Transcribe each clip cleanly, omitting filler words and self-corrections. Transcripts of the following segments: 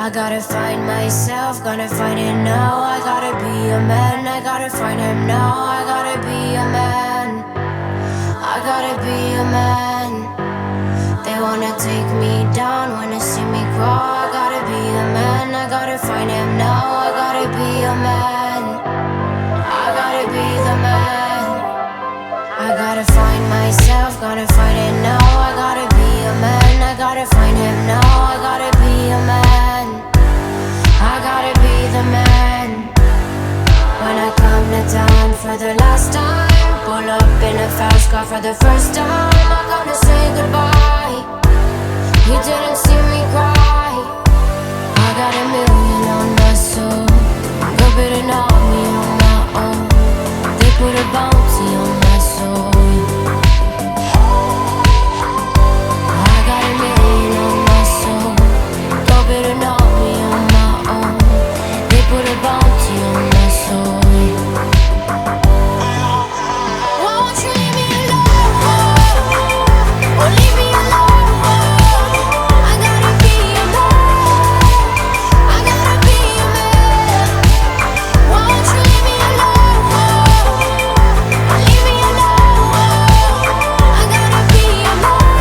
I gotta find myself, gonna find it now. I gotta be a man, I gotta find him now. I gotta be a man, I gotta be a man. They wanna take me down, wanna see me crawl. I gotta be a man, I gotta find him now. I gotta be a man, I gotta be the man. I gotta find myself, gotta find it now. I gotta be a man, I gotta find him now. I gotta be a man, I gotta be the man. When I come to town for the last time, pull up in a fast car for the first time. I gotta say goodbye, you didn't see me cry. I got a million on my soul, go bidding on me on my own. They put a bounty on my soul. I got a million on my soul, go bidding on me on my own. They put a bounty on my soul. Won't you leave me alone? Or leave me alone? I gotta be a man, I gotta be a man. Won't you leave me alone? Or leave me alone? I gotta be a man,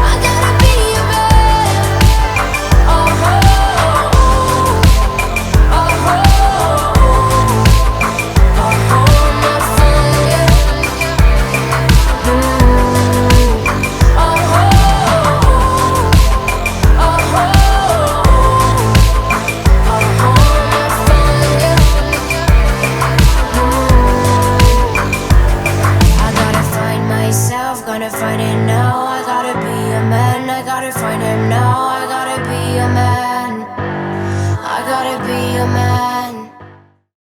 I gotta be a man. Oh, oh, gonna find it now. I gotta be a man, I gotta find him now. I gotta be a man, I gotta be a man.